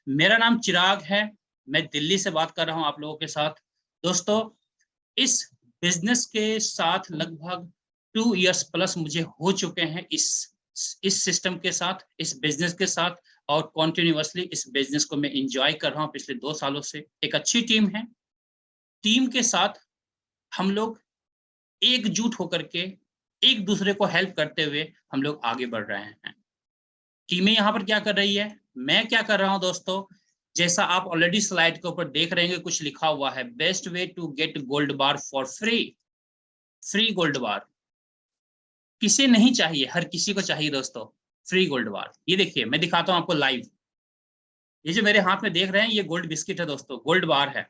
मेरा नाम चिराग है। मैं दिल्ली से बात कर रहा हूं आप लोगों के साथ। दोस्तों, इस बिजनेस के साथ लगभग 2 इयर्स प्लस मुझे हो चुके हैं इस सिस्टम के साथ, इस बिजनेस के साथ। और कॉन्टिन्यूअसली इस बिजनेस को मैं इंजॉय कर रहा हूं पिछले 2 सालों से। एक अच्छी टीम है। टीम के साथ हम लोग एकजुट होकर के एक दूसरे को हेल्प करते हुए हम लोग आगे बढ़ रहे हैं। टीमें यहाँ पर क्या कर रही है, मैं क्या कर रहा हूँ दोस्तों। जैसा आप ऑलरेडी स्लाइड के ऊपर देख रहे हैं, कुछ लिखा हुआ है, best way to get gold bar for free. Free gold bar किसे नहीं चाहिए, हर किसी को चाहिए दोस्तों। फ्री गोल्ड बार, ये देखिए मैं दिखाता हूँ आपको लाइव। ये जो मेरे हाथ में देख रहे हैं, ये गोल्ड बिस्किट है दोस्तों, गोल्ड बार है।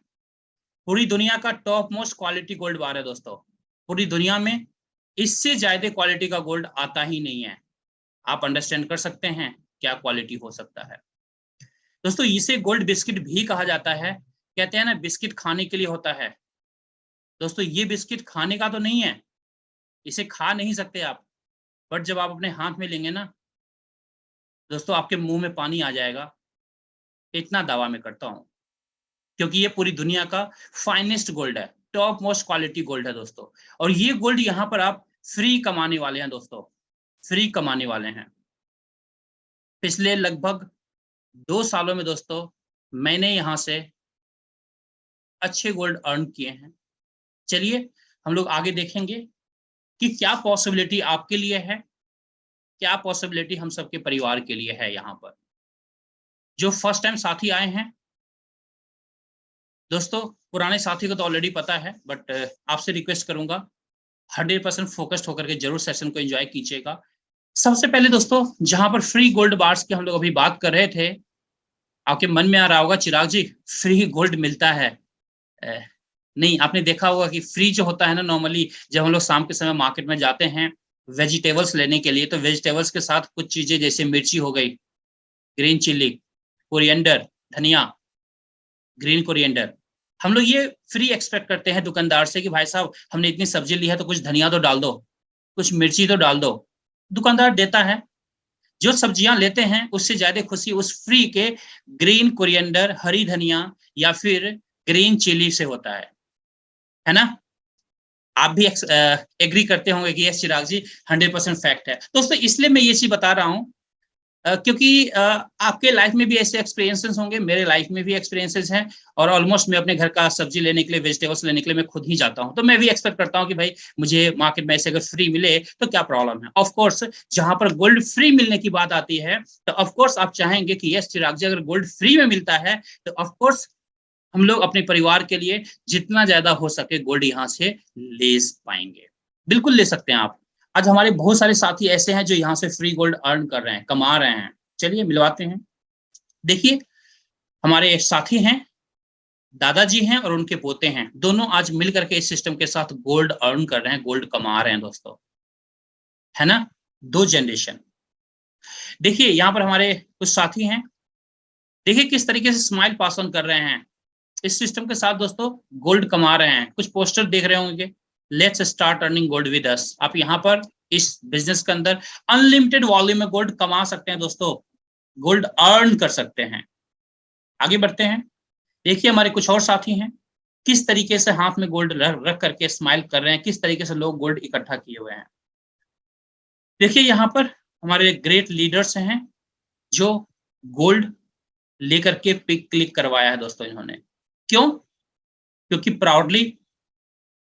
पूरी दुनिया का टॉप मोस्ट क्वालिटी गोल्ड बार है दोस्तों। पूरी दुनिया में इससे ज्यादा क्वालिटी का गोल्ड आता ही नहीं है। आप अंडरस्टैंड कर सकते हैं क्या क्वालिटी हो सकता है। दोस्तों, इसे गोल्ड बिस्किट भी कहा जाता है। कहते हैं ना, बिस्किट खाने के लिए होता है। दोस्तों, ये बिस्किट खाने का तो नहीं है, इसे खा नहीं सकते आप। बट जब आप अपने हाथ में लेंगे ना दोस्तों, आपके मुंह में पानी आ जाएगा। इतना दावा मैं करता हूं, क्योंकि ये पूरी दुनिया का फाइनेस्ट गोल्ड है, टॉप मोस्ट क्वालिटी गोल्ड है दोस्तों। और ये गोल्ड यहाँ पर आप फ्री कमाने वाले हैं दोस्तों, फ्री कमाने वाले हैं। पिछले लगभग 2 सालों में दोस्तों, मैंने यहाँ से अच्छे गोल्ड अर्न किए हैं। चलिए हम लोग आगे देखेंगे कि क्या पॉसिबिलिटी आपके लिए है, क्या पॉसिबिलिटी हम सबके परिवार के लिए है। यहाँ पर जो फर्स्ट टाइम साथी आए हैं दोस्तों, पुराने साथी को तो ऑलरेडी पता है, बट आपसे रिक्वेस्ट करूंगा 100% फोकस्ड होकर के जरूर सेशन को एंजॉय कीजिएगा। सबसे पहले दोस्तों, जहां पर फ्री गोल्ड बार्स की हम लोग अभी बात कर रहे थे, आपके मन में आ रहा होगा चिराग जी फ्री गोल्ड मिलता है। नहीं, आपने देखा होगा कि फ्री जो होता है ना, नॉर्मली जब हम लोग शाम के समय मार्केट में जाते हैं वेजिटेबल्स लेने के लिए, तो वेजिटेबल्स के साथ कुछ चीजें जैसे मिर्ची हो गई, ग्रीन चिल्ली, कोरिएंडर, धनिया, ग्रीन कोरिएंडर, हम लोग ये फ्री एक्सपेक्ट करते हैं दुकानदार से कि भाई साहब हमने इतनी सब्जी ली है तो कुछ धनिया तो डाल दो, कुछ मिर्ची तो डाल दो। दुकानदार देता है। जो सब्जियां लेते हैं उससे ज्यादा खुशी उस फ्री के ग्रीन कोरिएंडर, हरी धनिया या फिर ग्रीन चिली से होता है ना। आप भी एग्री करते होंगे कि यस चिराग जी 100% फैक्ट है दोस्तों। इसलिए मैं ये चीज बता रहा हूँ क्योंकि आपके लाइफ में भी ऐसे एक्सपीरियंसेस होंगे, मेरे लाइफ में भी एक्सपीरियंसेस हैं। और ऑलमोस्ट मैं अपने घर का सब्जी लेने के लिए, वेजिटेबल्स लेने के लिए मैं खुद ही जाता हूं, तो मैं भी एक्सपेक्ट करता हूं कि भाई मुझे मार्केट में ऐसे अगर फ्री मिले तो क्या प्रॉब्लम है। ऑफ कोर्स जहां पर गोल्ड फ्री मिलने की बात आती है तो ऑफ कोर्स आप चाहेंगे कि यस चिराग जी अगर गोल्ड फ्री में मिलता है तो ऑफ कोर्स हम लोग अपने परिवार के लिए जितना ज्यादा हो सके गोल्ड यहाँ से ले पाएंगे। बिल्कुल ले सकते हैं आप। आज हमारे बहुत सारे साथी ऐसे हैं जो यहाँ से फ्री गोल्ड अर्न कर रहे हैं, कमा रहे हैं। चलिए मिलवाते हैं। देखिए, हमारे साथी हैं, दादाजी हैं और उनके पोते हैं, दोनों आज मिल करके इस सिस्टम के साथ गोल्ड अर्न कर रहे हैं, गोल्ड कमा रहे हैं दोस्तों, है ना। 2 जनरेशन। देखिए यहाँ पर हमारे कुछ साथी हैं, देखिए किस तरीके से स्माइल पास ऑन कर रहे हैं इस सिस्टम के साथ दोस्तों, गोल्ड कमा रहे हैं। कुछ पोस्टर देख रहे होंगे, let's start earning gold with us. आप यहाँ पर इस बिजनेस के अंदर अनलिमिटेड वॉल्यूम में गोल्ड कमा सकते हैं दोस्तों, गोल्ड अर्न कर सकते हैं। आगे बढ़ते हैं। देखिए हमारे कुछ और साथी हैं, किस तरीके से हाथ में गोल्ड रख करके स्माइल कर रहे हैं, किस तरीके से लोग गोल्ड इकट्ठा किए हुए हैं। देखिए यहाँ पर हमारे ग्रेट लीडर्स हैं जो गोल्ड लेकर के पिक क्लिक करवाया है दोस्तों इन्होंने। क्यों? क्योंकि प्राउडली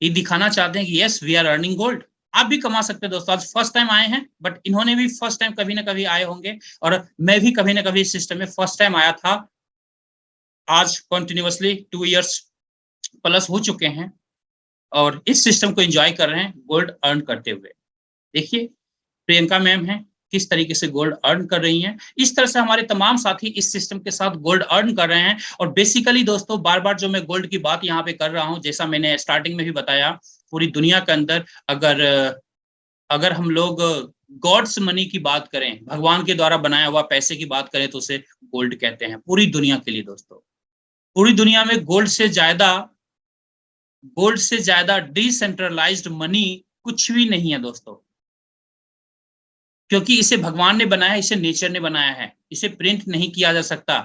ये दिखाना चाहते हैं कि yes we are earning gold. आप भी कमा सकते हैं दोस्तों। आज फर्स्ट टाइम आए हैं, बट इन्होंने भी फर्स्ट टाइम कभी ना कभी आए होंगे, और मैं भी कभी ना कभी इस सिस्टम में फर्स्ट टाइम आया था। आज कंटिन्यूअसली 2 इयर्स प्लस हो चुके हैं और इस सिस्टम को एंजॉय कर रहे हैं गोल्ड अर्न करते हुए। देखिए प्रियंका मैम है, किस तरीके से गोल्ड अर्न कर रही हैं। इस तरह से हमारे तमाम साथी इस सिस्टम के साथ गोल्ड अर्न कर रहे हैं। और बेसिकली दोस्तों, बार बार जो मैं गोल्ड की बात यहाँ पे कर रहा हूँ, जैसा मैंने स्टार्टिंग में भी बताया, पूरी दुनिया के अंदर अगर अगर हम लोग गॉड्स मनी की बात करें, भगवान के द्वारा बनाया हुआ पैसे की बात करें, तो उसे गोल्ड कहते हैं पूरी दुनिया के लिए दोस्तों। पूरी दुनिया में गोल्ड से ज्यादा डिसेंट्रलाइज्ड मनी कुछ भी नहीं है दोस्तों, क्योंकि इसे भगवान ने बनाया है, इसे नेचर ने बनाया है, इसे प्रिंट नहीं किया जा सकता।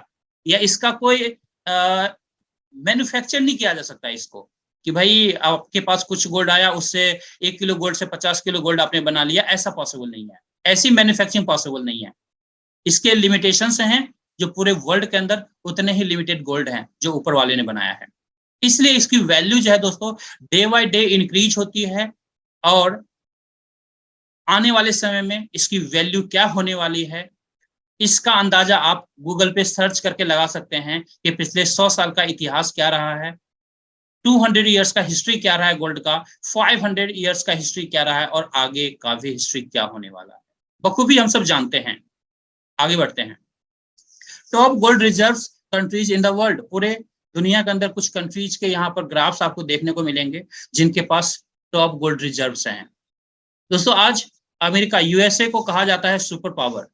या इसका कोई मैन्युफैक्चर नहीं किया जा सकता इसको, कि भाई आपके पास कुछ गोल्ड आया, उससे 1 किलो गोल्ड से 50 किलो गोल्ड आपने बना लिया, ऐसा पॉसिबल नहीं है। ऐसी मैन्युफैक्चरिंग पॉसिबल नहीं है। इसके लिमिटेशंस हैं, जो पूरे वर्ल्ड के अंदर उतने ही लिमिटेड गोल्ड हैं जो ऊपर वाले ने बनाया है। इसलिए इसकी वैल्यू जो है दोस्तों डे बाय डे इंक्रीज होती है, और आने वाले समय में इसकी वैल्यू क्या होने वाली है, इसका अंदाजा आप गूगल पे सर्च करके लगा सकते हैं कि पिछले 100 साल का इतिहास क्या रहा है, 200 ईयर्स का हिस्ट्री क्या रहा है गोल्ड का, 500 ईयर्स का हिस्ट्री क्या रहा है, और आगे का भी हिस्ट्री क्या होने वाला है, बखूबी हम सब जानते हैं। आगे बढ़ते हैं। Top gold reserves countries in the world, पूरे दुनिया के अंदर कुछ कंट्रीज के यहाँ पर ग्राफ्स आपको देखने को मिलेंगे जिनके पास टॉप गोल्ड रिजर्व्स हैं। दोस्तों आज अमेरिका, यूएसए को कहा जाता है सुपर पावर।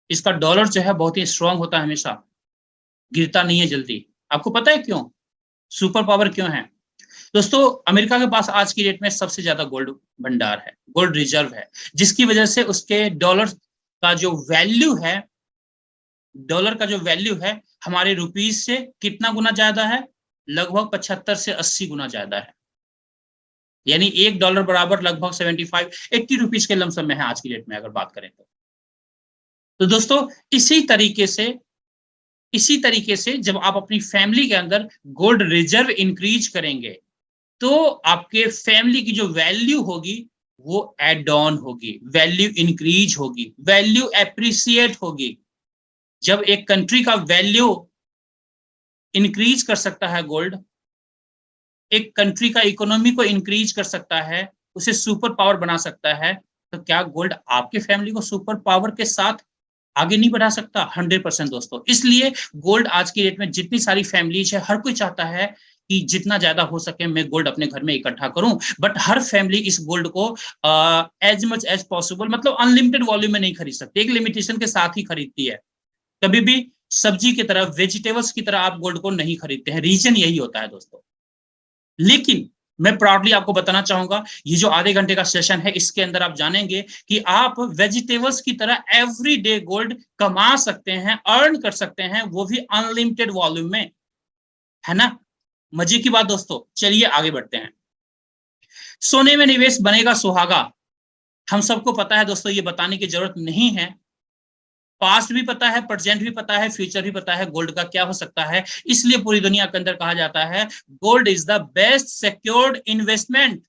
इसका डॉलर जो है बहुत ही स्ट्रांग होता है, हमेशा गिरता नहीं है जल्दी। आपको पता है क्यों? सुपर पावर क्यों है? दोस्तों अमेरिका के पास आज की डेट में सबसे ज्यादा गोल्ड भंडार है, गोल्ड रिजर्व है, जिसकी वजह से उसके डॉलर का जो वैल्यू है, डॉलर का जो वैल्यू है हमारे रुपीज से कितना गुना ज्यादा है? लगभग 75 से 80 गुना ज्यादा है। यानी $1 बराबर लगभग 75-80 रुपीज के लमसम में है आज की डेट में, अगर बात करें तो दोस्तों इसी तरीके से जब आप अपनी फैमिली के अंदर गोल्ड रिजर्व इंक्रीज करेंगे, तो आपके फैमिली की जो वैल्यू होगी वो एड ऑन होगी, वैल्यू इंक्रीज होगी, वैल्यू एप्रिसिएट होगी। जब एक कंट्री का वैल्यू इंक्रीज कर सकता है गोल्ड, एक कंट्री का इकोनॉमी को इंक्रीज कर सकता है, उसे सुपर पावर बना सकता है, तो क्या गोल्ड आपके फैमिली को सुपर पावर के साथ आगे नहीं बढ़ा सकता? 100% दोस्तों। इसलिए गोल्ड आज की डेट में जितनी सारी फैमिलीज है, हर कोई चाहता है कि जितना ज्यादा हो सके मैं गोल्ड अपने घर में इकट्ठा करूं, बट हर फैमिली इस गोल्ड को एज मच एज पॉसिबल, मतलब अनलिमिटेड वॉल्यूम में नहीं खरीद सकती, एक लिमिटेशन के साथ ही खरीदती है। कभी भी सब्जी की तरह, वेजिटेबल्स की तरह आप गोल्ड को नहीं खरीदते हैं, रीजन यही होता है दोस्तों। लेकिन मैं प्राउडली आपको बताना चाहूंगा, ये जो आधे घंटे का सेशन है, इसके अंदर आप जानेंगे कि आप वेजिटेबल्स की तरह एवरी डे गोल्ड कमा सकते हैं, अर्न कर सकते हैं, वो भी अनलिमिटेड वॉल्यूम में, है ना? मजे की बात दोस्तों। चलिए आगे बढ़ते हैं। सोने में निवेश बनेगा सुहागा, हम सबको पता है दोस्तों, ये बताने की जरूरत नहीं है। पास्ट भी पता है, प्रेजेंट भी पता है, फ्यूचर भी पता है गोल्ड का क्या हो सकता है। इसलिए पूरी दुनिया के अंदर कहा जाता है gold is the best secured investment.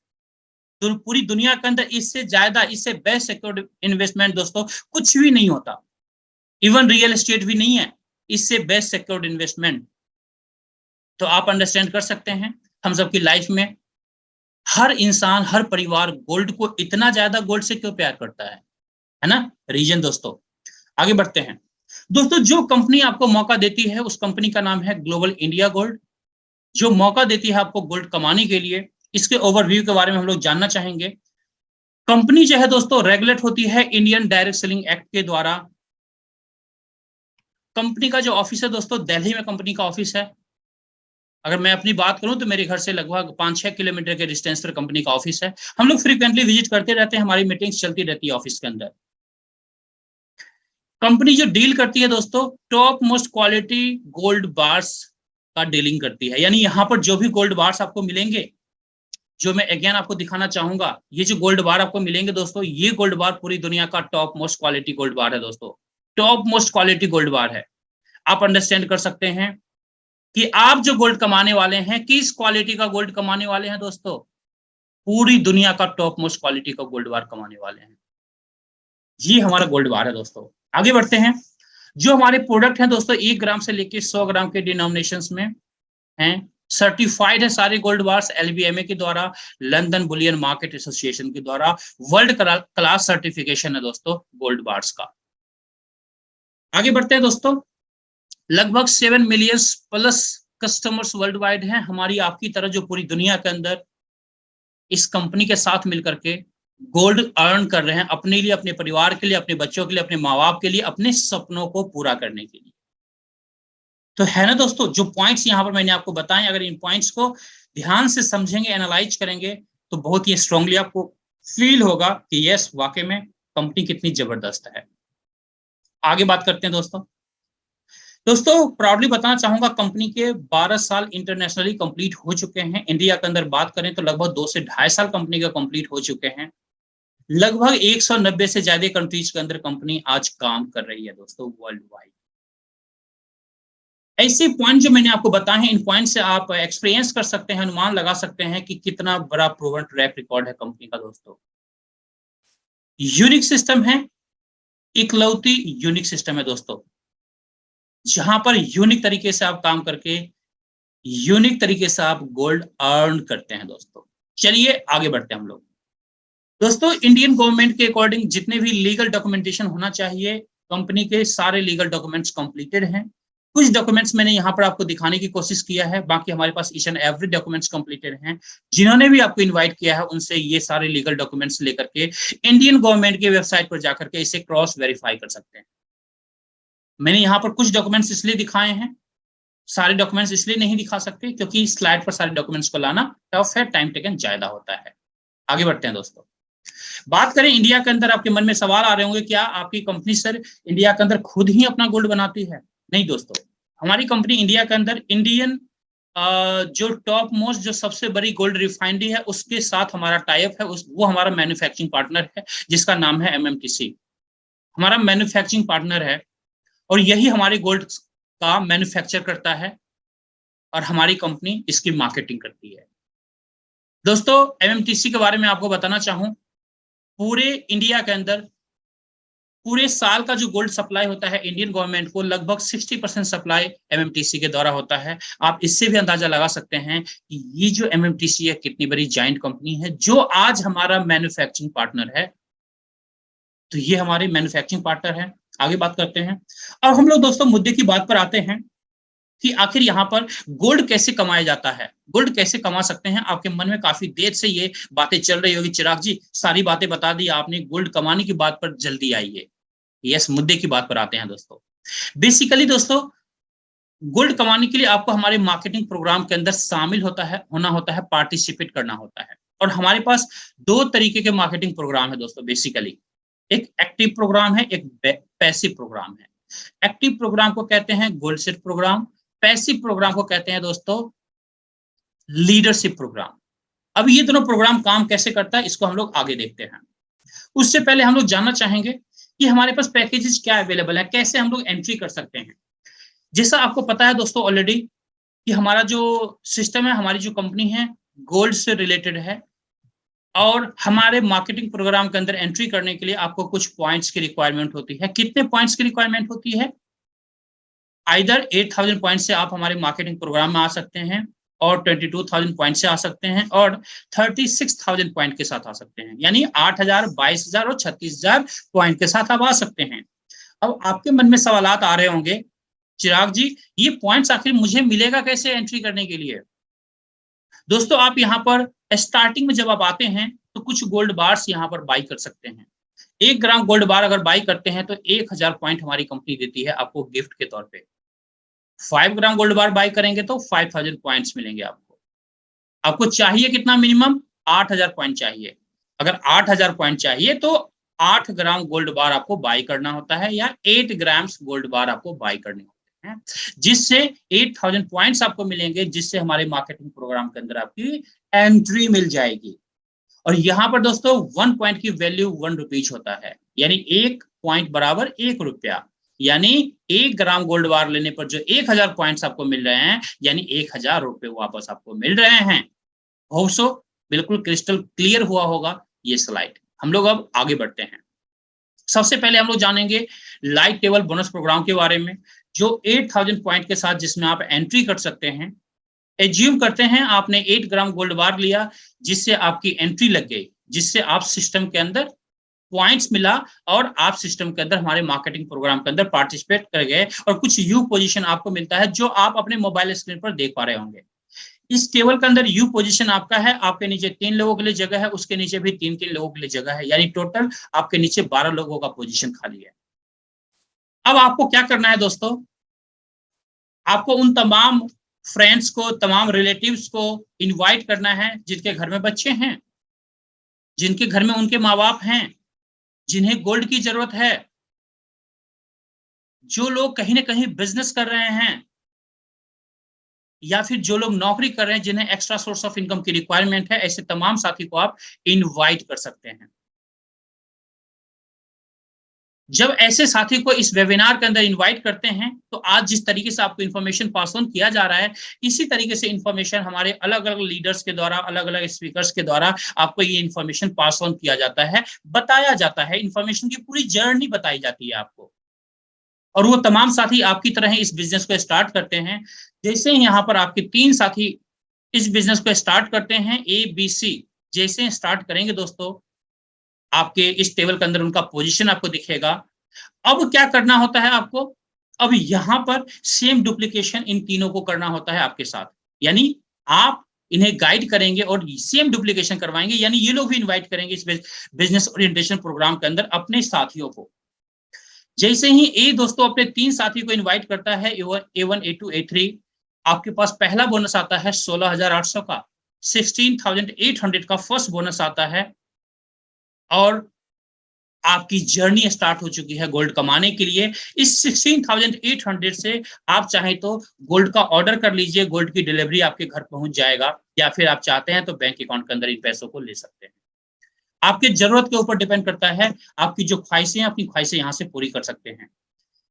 तो पूरी दुनिया के अंदर इससे ज्यादा, इससे बेस्ट सिक्योर्ड इन्वेस्टमेंट दोस्तों कुछ भी नहीं होता, इवन रियल एस्टेट भी नहीं है इससे बेस्ट सिक्योर्ड इन्वेस्टमेंट। तो आप अंडरस्टैंड कर सकते हैं हम सबकी लाइफ में हर इंसान, हर परिवार गोल्ड को इतना ज्यादा, गोल्ड से क्यों प्यार करता है ना? रीजन दोस्तों। आगे बढ़ते हैं दोस्तों। जो कंपनी आपको मौका देती है उस कंपनी का नाम है ग्लोबल इंडिया गोल्ड, जो मौका देती है आपको गोल्ड कमाने के लिए। इसके ओवरव्यू के बारे में हम लोग जानना चाहेंगे। कंपनी जो है दोस्तों रेगुलेट होती है इंडियन डायरेक्ट सेलिंग एक्ट के द्वारा। कंपनी का जो ऑफिस है दोस्तों, दिल्ली में कंपनी का ऑफिस है। अगर मैं अपनी बात करूं तो मेरे घर से लगभग 5-6 किलोमीटर के डिस्टेंस पर कंपनी का ऑफिस है। हम लोग फ्रीक्वेंटली विजिट करते रहते हैं, हमारी मीटिंग्स चलती रहती है ऑफिस के अंदर। कंपनी जो डील करती है दोस्तों, top most quality gold bars का डीलिंग करती है। यानी यहाँ पर जो भी गोल्ड बार्स आपको मिलेंगे, जो मैं अगेन आपको दिखाना चाहूंगा, ये जो गोल्ड बार आपको मिलेंगे दोस्तों, ये गोल्ड बार पूरी दुनिया का टॉप मोस्ट क्वालिटी गोल्ड बार है दोस्तों, टॉप मोस्ट क्वालिटी गोल्ड बार है। आप अंडरस्टैंड कर सकते हैं कि आप जो गोल्ड कमाने वाले हैं, किस क्वालिटी का गोल्ड कमाने वाले हैं दोस्तों? पूरी दुनिया का टॉप मोस्ट क्वालिटी का गोल्ड बार कमाने वाले हैं। ये हमारा गोल्ड बार है दोस्तों। आगे बढ़ते हैं। जो हमारे प्रोडक्ट हैं दोस्तों, 1 ग्राम से लेकर 100 ग्राम के डिनोमिनेशंस में हैं, सर्टिफाइड है सारे गोल्ड बार्स एलबीएमए के द्वारा, लंदन बुलियन मार्केट एसोसिएशन के द्वारा। वर्ल्ड क्लास सर्टिफिकेशन है दोस्तों गोल्ड बार्स का। आगे बढ़ते हैं दोस्तों। लगभग 7 million plus customers world wide हैं, हमारी आपकी तरह, जो पूरी दुनिया के अंदर इस कंपनी के साथ मिलकर के गोल्ड अर्न कर रहे हैं अपने लिए, अपने परिवार के लिए, अपने बच्चों के लिए, अपने माँ बाप के लिए, अपने सपनों को पूरा करने के लिए। तो है ना दोस्तों, जो पॉइंट्स यहाँ पर मैंने आपको बताए, अगर इन पॉइंट्स को ध्यान से समझेंगे, एनालाइज करेंगे, तो बहुत ही स्ट्रांगली आपको फील होगा कि यस, वाकई में कंपनी कितनी जबरदस्त है। आगे बात करते हैं दोस्तों। दोस्तों प्राउडली बताना चाहूंगा, कंपनी के 12 साल इंटरनेशनली कंप्लीट हो चुके हैं। इंडिया के अंदर बात करें तो लगभग 2 से 2.5 साल कंपनी का कंप्लीट हो चुके हैं। लगभग 190 से ज्यादा कंट्रीज के अंदर कंपनी आज काम कर रही है दोस्तों, वर्ल्ड वाइड। ऐसे पॉइंट जो मैंने आपको बताए हैं, इन पॉइंट से आप एक्सपीरियंस कर सकते हैं, अनुमान लगा सकते हैं कि कितना बड़ा प्रूवन ट्रैक रिकॉर्ड है कंपनी का दोस्तों। यूनिक सिस्टम है, इकलौती यूनिक सिस्टम है दोस्तों, जहां पर यूनिक तरीके से आप काम करके यूनिक तरीके से आप गोल्ड अर्न करते हैं दोस्तों। चलिए आगे बढ़ते हैं हम लोग। दोस्तों इंडियन गवर्नमेंट के अकॉर्डिंग जितने भी लीगल डॉक्यूमेंटेशन होना चाहिए, कंपनी के सारे लीगल डॉक्यूमेंट्स कंप्लीटेड हैं। कुछ डॉक्यूमेंट्स मैंने यहाँ पर आपको दिखाने की कोशिश किया है, बाकी हमारे पास each and every documents completed हैं। जिन्होंने भी आपको इनवाइट किया है उनसे ये सारे लीगल डॉक्यूमेंट्स लेकर के इंडियन गवर्नमेंट की वेबसाइट पर जाकर के इसे क्रॉस वेरीफाई कर सकते हैं। मैंने यहाँ पर कुछ डॉक्यूमेंट्स इसलिए दिखाए हैं, सारे डॉक्यूमेंट्स इसलिए नहीं दिखा सकते क्योंकि स्लाइड पर सारे डॉक्यूमेंट्स को लाना टफ है, टाइम टेकन ज्यादा होता है। आगे बढ़ते हैं दोस्तों। बात करें इंडिया के अंदर, आपके मन में सवाल आ रहे होंगे, क्या आपकी कंपनी सर इंडिया के अंदर खुद ही अपना गोल्ड बनाती है? नहीं दोस्तों, हमारी कंपनी इंडिया के अंदर इंडियन जो टॉप मोस्ट जो सबसे बड़ी गोल्ड रिफाइनरी है उसके साथ हमारा टाइप है, वो हमारा मैन्युफैक्चरिंग पार्टनर है जिसका नाम है एमएमटीसी। हमारा मैन्युफैक्चरिंग पार्टनर है और यही हमारे गोल्ड का मैन्युफैक्चर करता है और हमारी कंपनी इसकी मार्केटिंग करती है। दोस्तों एमएमटीसी के बारे में आपको बताना चाहूं, पूरे इंडिया के अंदर पूरे साल का जो गोल्ड सप्लाई होता है इंडियन गवर्नमेंट को, लगभग 60% सप्लाई एमएमटीसी के द्वारा होता है। आप इससे भी अंदाजा लगा सकते हैं कि ये जो एमएमटीसी है कितनी बड़ी जाइंट कंपनी है जो आज हमारा मैन्युफैक्चरिंग पार्टनर है। तो ये हमारे मैन्युफैक्चरिंग पार्टनर है। आगे बात करते हैं। अब हम लोग दोस्तों मुद्दे की बात पर आते हैं कि आखिर यहाँ पर गोल्ड कैसे कमाया जाता है, गोल्ड कैसे कमा सकते हैं। आपके मन में काफी देर से ये बातें चल रही होगी, चिराग जी सारी बातें बता दी आपने, गोल्ड कमाने की बात पर जल्दी आई है। यस, मुद्दे की बात पर आते हैं दोस्तों। बेसिकली दोस्तों गोल्ड कमाने के लिए आपको हमारे मार्केटिंग प्रोग्राम के अंदर शामिल होना होता है, पार्टिसिपेट करना होता है। और हमारे पास 2 तरीके के मार्केटिंग प्रोग्राम है दोस्तों बेसिकली। एक एक्टिव प्रोग्राम है, एक पैसिव प्रोग्राम है। एक्टिव प्रोग्राम को कहते हैं gold set program, passive program को कहते हैं दोस्तों लीडरशिप प्रोग्राम। अब ये दोनों प्रोग्राम काम कैसे करता है इसको हम लोग आगे देखते हैं। उससे पहले हम लोग जानना चाहेंगे कि हमारे पास पैकेजेस क्या अवेलेबल है, कैसे हम लोग एंट्री कर सकते हैं। जैसा आपको पता है दोस्तों ऑलरेडी कि हमारा जो सिस्टम है, हमारी जो कंपनी है गोल्ड से रिलेटेड है और हमारे मार्केटिंग प्रोग्राम के अंदर एंट्री करने के लिए आपको कुछ पॉइंट्स की रिक्वायरमेंट होती है। कितने पॉइंट्स की रिक्वायरमेंट होती है? आइदर 8,000 पॉइंट से आप हमारे मार्केटिंग प्रोग्राम में आ सकते हैं और 22,000 पॉइंट से आ सकते हैं और 36,000 पॉइंट के साथ आ सकते हैं, यानी 8,000, 22,000 और 36,000 पॉइंट के साथ आप आ सकते हैं। अब आपके मन में सवालात आ रहे होंगे, चिराग जी ये पॉइंट्स आखिर मुझे मिलेगा कैसे एंट्री करने के लिए? दोस्तों आप यहाँ पर स्टार्टिंग में जब आप आते हैं तो कुछ गोल्ड बार्स यहाँ पर बाई कर सकते हैं। 1 ग्राम गोल्ड बार अगर बाई करते हैं तो 1,000 पॉइंट हमारी कंपनी देती है आपको गिफ्ट के तौर पे। 5 ग्राम गोल्ड बार बाई करेंगे तो 5,000 पॉइंट्स मिलेंगे आपको। आपको चाहिए कितना? मिनिमम 8,000 पॉइंट चाहिए। अगर 8,000 पॉइंट चाहिए तो 8 ग्राम गोल्ड बार आपको बाई करना होता है या 8 ग्राम्स गोल्ड बार आपको बाई करने होते हैं, जिससे 8,000 पॉइंट्स आपको मिलेंगे, जिससे हमारे मार्केटिंग प्रोग्राम के अंदर आपकी एंट्री मिल जाएगी। और यहाँ पर दोस्तों 1 पॉइंट की वैल्यू 1 रुपीज होता है, यानी 1 पॉइंट बराबर 1 रुपया। यानी 1 ग्राम गोल्ड बार लेने पर जो 1,000 पॉइंट्स आपको मिल रहे हैं, यानी 1,000 रुपए वापस आपको मिल रहे हैं। होप सो बिल्कुल क्रिस्टल क्लियर हुआ होगा ये स्लाइड। हम लोग अब आगे बढ़ते हैं। सबसे पहले हम लोग जानेंगे लाइट टेबल बोनस प्रोग्राम के बारे में, जो 8,000 पॉइंट के साथ जिसमें आप एंट्री कर सकते हैं। एज्यूम करते हैं आपने 8 ग्राम गोल्ड बार लिया, जिससे आपकी एंट्री लग गई, जिससे आप सिस्टम के अंदर पॉइंट्स मिला और आप सिस्टम के अंदर हमारे मार्केटिंग प्रोग्राम के अंदर पार्टिसिपेट कर गए और कुछ यू पोजीशन आपको मिलता है जो आप अपने मोबाइल स्क्रीन पर देख पा रहे होंगे। इस टेबल के अंदर यू पोजीशन आपका है, आपके नीचे 3 लोगों के लिए जगह है, उसके नीचे भी 3-3 लोगों के लिए जगह है, यानी टोटल आपके नीचे 12 लोगों का पोजीशन खाली है। अब आपको क्या करना है दोस्तों, आपको उन तमाम फ्रेंड्स को, तमाम रिलेटिव्स को इनवाइट करना है जिनके घर में बच्चे हैं, जिनके घर में उनके माँ बाप हैं, जिन्हें गोल्ड की जरूरत है। जो लोग कहीं ना कहीं बिजनेस कर रहे हैं या फिर जो लोग नौकरी कर रहे हैं जिन्हें एक्स्ट्रा सोर्स ऑफ इनकम की रिक्वायरमेंट है, ऐसे तमाम साथी को आप इनवाइट कर सकते हैं। जब ऐसे साथी को इस वेबिनार के अंदर इनवाइट करते हैं तो आज जिस तरीके से आपको इन्फॉर्मेशन पास ऑन किया जा रहा है, इसी तरीके से इन्फॉर्मेशन हमारे अलग अलग लीडर्स के द्वारा, अलग अलग स्पीकर्स के द्वारा आपको ये इन्फॉर्मेशन पास ऑन किया जाता है, बताया जाता है, इन्फॉर्मेशन की पूरी जर्नी बताई जाती है आपको। और वो तमाम साथी आपकी तरह इस बिजनेस को स्टार्ट करते हैं। जैसे ही यहाँ पर आपके 3 साथी इस बिजनेस को स्टार्ट करते हैं, ABC, जैसे स्टार्ट करेंगे दोस्तों, आपके इस टेबल के अंदर उनका पोजीशन आपको दिखेगा। अब क्या करना होता है आपको, अब यहां पर सेम डुप्लीकेशन इन तीनों को करना होता है आपके साथ, यानी आप इन्हें गाइड करेंगे और सेम डुप्लीकेशन करवाएंगे, यानी ये लोग भी इनवाइट करेंगे इस बिजनेस ओरिएंटेशन प्रोग्राम के अंदर अपने साथियों को। जैसे ही ए दोस्तों अपने 3 साथी को इनवाइट करता है, A1, A2, A3, आपके पास पहला बोनस आता है 16,800 का, 16,800 का फर्स्ट बोनस आता है। और आपकी जर्नी स्टार्ट हो चुकी है गोल्ड कमाने के लिए। इस 16,800 से आप चाहें तो गोल्ड का ऑर्डर कर लीजिए, गोल्ड की डिलीवरी आपके घर पहुंच जाएगा, या फिर आप चाहते हैं तो बैंक अकाउंट के अंदर इन पैसों को ले सकते हैं। आपके जरूरत के ऊपर डिपेंड करता है, आपकी जो ख्वाहिशें हैं अपनी ख्वाहिशें यहां से पूरी कर सकते हैं।